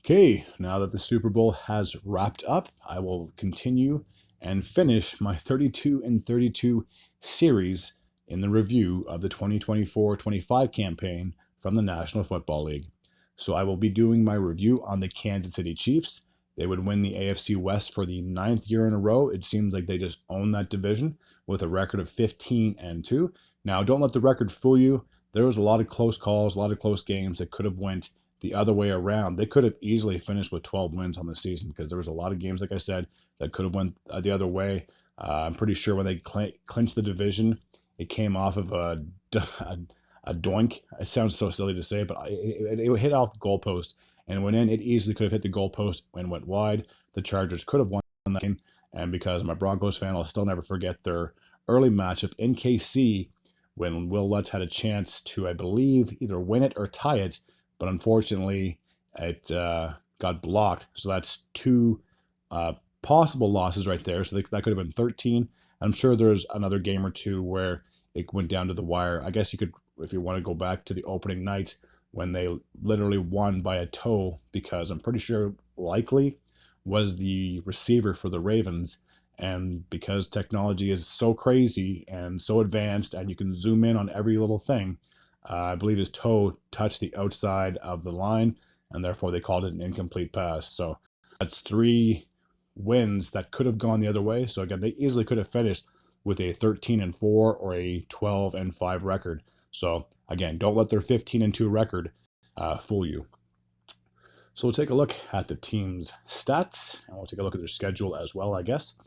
Okay, now that the Super Bowl has wrapped up, I will continue and finish my 32 and 32 series in the review of the 2024-25 campaign from the National Football League. So I will be doing my review on the Kansas City Chiefs. They would win the AFC West for the ninth year in a row. It seems like they just own that division with a record of 15 and 2. Now, don't let the record fool you. There was a lot of close calls, a lot of close games that could have went the other way around. They could have easily finished with 12 wins on the season because there was a lot of games, like I said, that could have went the other way. I'm pretty sure when they clinched the division, it came off of a doink. It sounds so silly to say, but it hit off the goalpost and went in. It easily could have hit the goalpost and went wide. The Chargers could have won that game, and because I'm a Broncos fan, I'll still never forget their early matchup in KC when Will Lutz had a chance to, I believe, either win it or tie it, but unfortunately, it got blocked. So that's two possible losses right there. So that could have been 13. I'm sure there's another game or two where it went down to the wire. I guess you could, if you want to go back to the opening night when they literally won by a toe, because I'm pretty sure Likely was the receiver for the Ravens. And because technology is so crazy and so advanced, and you can zoom in on every little thing, I believe his toe touched the outside of the line, and therefore they called it an incomplete pass. So that's three wins that could have gone the other way. So again, they easily could have finished with a 13 and 4 or a 12 and 5 record. So again, don't let their 15 and 2 record fool you. So we'll take a look at the team's stats, and we'll take a look at their schedule as well, I guess.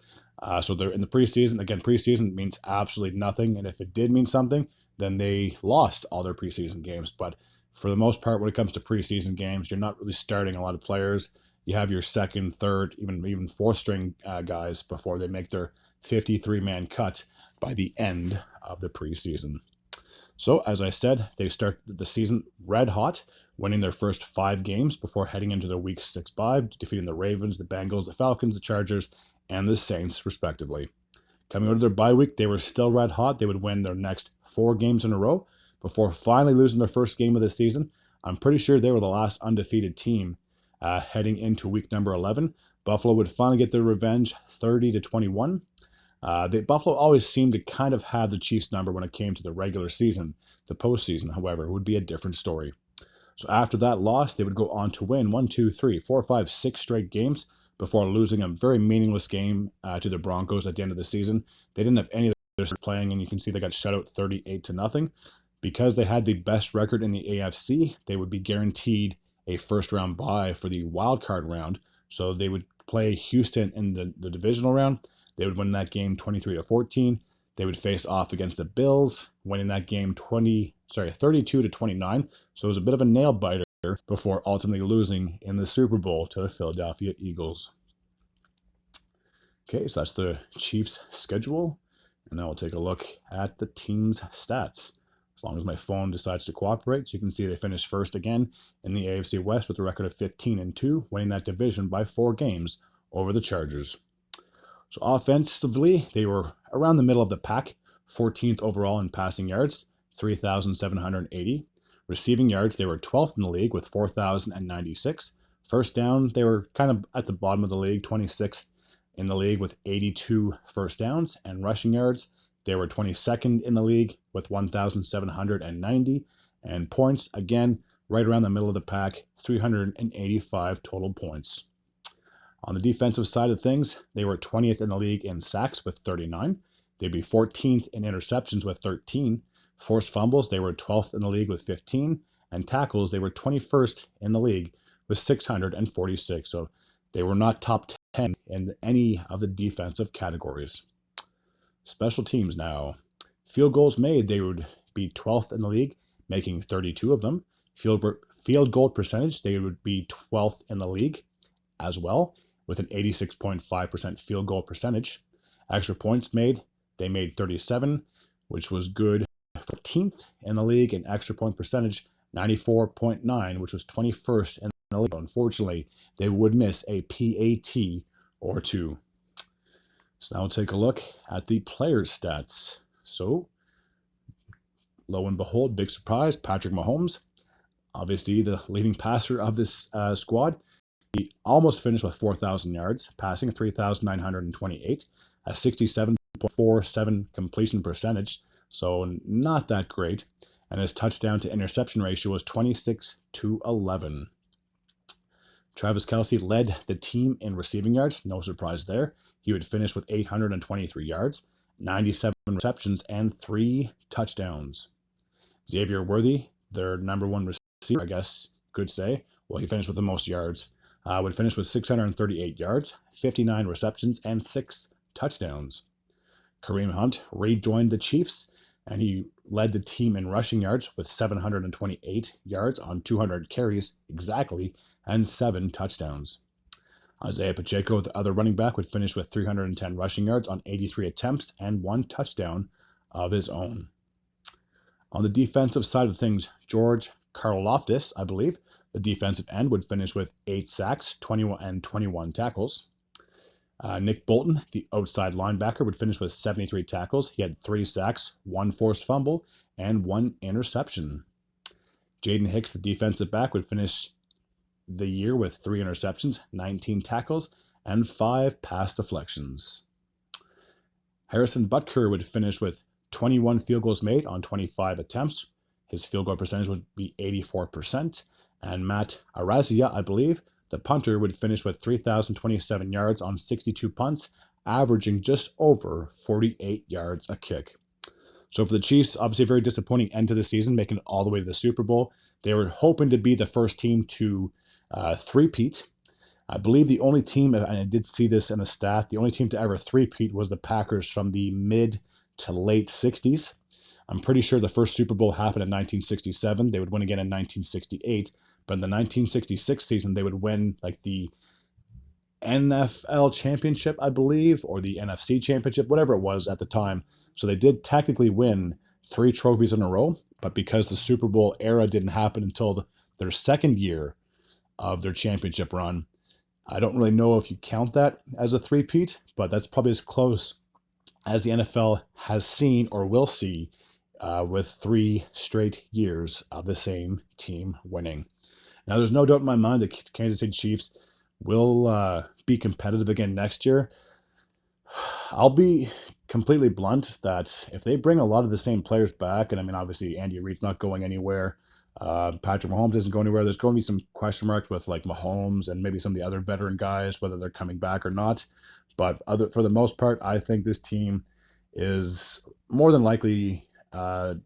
So they're in the preseason. Again, preseason means absolutely nothing, and if it did mean something, then they lost all their preseason games. But for the most part, when it comes to preseason games, you're not really starting a lot of players. You have your second, third, even fourth string guys before they make their 53-man cut by the end of the preseason. So, as I said, they start the season red hot, winning their first 5 games before heading into their week 6 bye, defeating the Ravens, the Bengals, the Falcons, the Chargers, and the Saints, respectively. Coming out of their bye week, they were still red hot. They would win their next 4 games in a row before finally losing their first game of the season. I'm pretty sure they were the last undefeated team heading into week number 11. Buffalo would finally get their revenge, 30-21. Buffalo always seemed to kind of have the Chiefs' number when it came to the regular season. The postseason, however, would be a different story. So after that loss, they would go on to win 1, 2, 3, 4, 5, 6 straight games before losing a very meaningless game to the Broncos at the end of the season. They didn't have any of their playing, and you can see they got shut out 38-0. Because they had the best record in the AFC, they would be guaranteed a first-round bye for the wild card round. So they would play Houston in the divisional round. They would win that game 23-14. They would face off against the Bills, winning that game 32-29. So it was a bit of a nail biter before ultimately losing in the Super Bowl to the Philadelphia Eagles. Okay, so that's the Chiefs' schedule. And now we'll take a look at the team's stats. As long as my phone decides to cooperate, so you can see they finished first again in the AFC West with a record of 15 and 2, winning that division by 4 games over the Chargers. So offensively, they were around the middle of the pack, 14th overall in passing yards, 3,780. Receiving yards, they were 12th in the league with 4,096. First down, they were kind of at the bottom of the league, 26th in the league with 82 first downs. And rushing yards, they were 22nd in the league with 1,790. And points, again, right around the middle of the pack, 385 total points. On the defensive side of things, they were 20th in the league in sacks with 39. They'd be 14th in interceptions with 13. Forced fumbles, they were 12th in the league with 15. And tackles, they were 21st in the league with 646. So they were not top 10 in any of the defensive categories. Special teams now. Field goals made, they would be 12th in the league, making 32 of them. Field goal percentage, they would be 12th in the league as well, with an 86.5% field goal percentage. Extra points made, they made 37, which was good. 14th in the league in extra point percentage, 94.9, which was 21st in the league. Unfortunately, they would miss a PAT or 2. So now we'll take a look at the players' stats. So, lo and behold, big surprise, Patrick Mahomes, obviously the leading passer of this squad. He almost finished with 4,000 yards, passing 3,928, a 67.47 completion percentage, so not that great. And his touchdown to interception ratio was 26-11. Travis Kelce led the team in receiving yards, no surprise there. He would finish with 823 yards, 97 receptions, and 3 touchdowns. Xavier Worthy, their number one receiver, I guess could say, well, he finished with the most yards, would finish with 638 yards, 59 receptions, and 6 touchdowns. Kareem Hunt rejoined the Chiefs, and he led the team in rushing yards with 728 yards on 200 carries exactly, and 7 touchdowns. Isaiah Pacheco, the other running back, would finish with 310 rushing yards on 83 attempts and 1 touchdown of his own. On the defensive side of things, George Karlaftis, I believe, the defensive end, would finish with 8 sacks, 21 tackles. Nick Bolton, the outside linebacker, would finish with 73 tackles. He had 3 sacks, 1 forced fumble, and 1 interception. Jaden Hicks, the defensive back, would finish the year with 3 interceptions, 19 tackles, and 5 pass deflections. Harrison Butker would finish with 21 field goals made on 25 attempts. His field goal percentage would be 84%. And Matt Arazia, I believe, the punter, would finish with 3,027 yards on 62 punts, averaging just over 48 yards a kick. So for the Chiefs, obviously a very disappointing end to the season, making it all the way to the Super Bowl. They were hoping to be the first team to three-peat. I believe the only team, and I did see this in a stat, the only team to ever three-peat was the Packers from the mid to late 60s. I'm pretty sure the first Super Bowl happened in 1967. They would win again in 1968. But in the 1966 season, they would win like the NFL championship, I believe, or the NFC championship, whatever it was at the time. So they did technically win 3 trophies in a row. But because the Super Bowl era didn't happen until their second year of their championship run, I don't really know if you count that as a three-peat, but that's probably as close as the NFL has seen or will see with 3 straight years of the same team winning. Now, there's no doubt in my mind that Kansas City Chiefs will be competitive again next year. I'll be completely blunt that if they bring a lot of the same players back, and I mean, obviously, Andy Reid's not going anywhere. Patrick Mahomes isn't going anywhere. There's going to be some question marks with like Mahomes and maybe some of the other veteran guys, whether they're coming back or not. But for the most part, I think this team is more than likely going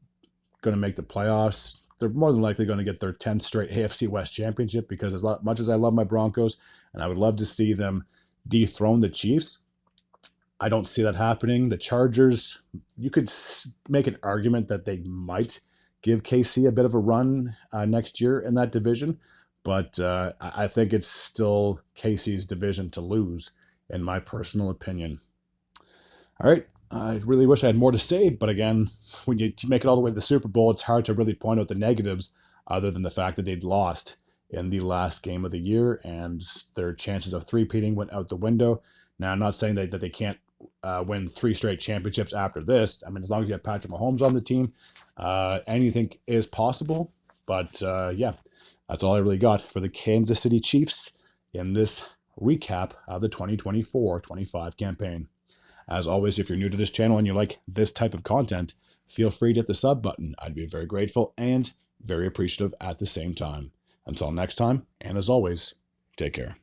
to make the playoffs. They're more than likely going to get their 10th straight AFC West championship because as much as I love my Broncos and I would love to see them dethrone the Chiefs, I don't see that happening. The Chargers, you could make an argument that they might give KC a bit of a run next year in that division, but I think it's still KC's division to lose, in my personal opinion. All right, I really wish I had more to say, but again, when you make it all the way to the Super Bowl, it's hard to really point out the negatives other than the fact that they'd lost in the last game of the year and their chances of three-peating went out the window. Now, I'm not saying that they can't win 3 straight championships after this. I mean, as long as you have Patrick Mahomes on the team, anything is possible. But yeah, that's all I really got for the Kansas City Chiefs in this recap of the 2024-25 campaign. As always, if you're new to this channel and you like this type of content, feel free to hit the sub button. I'd be very grateful and very appreciative at the same time. Until next time, and as always, take care.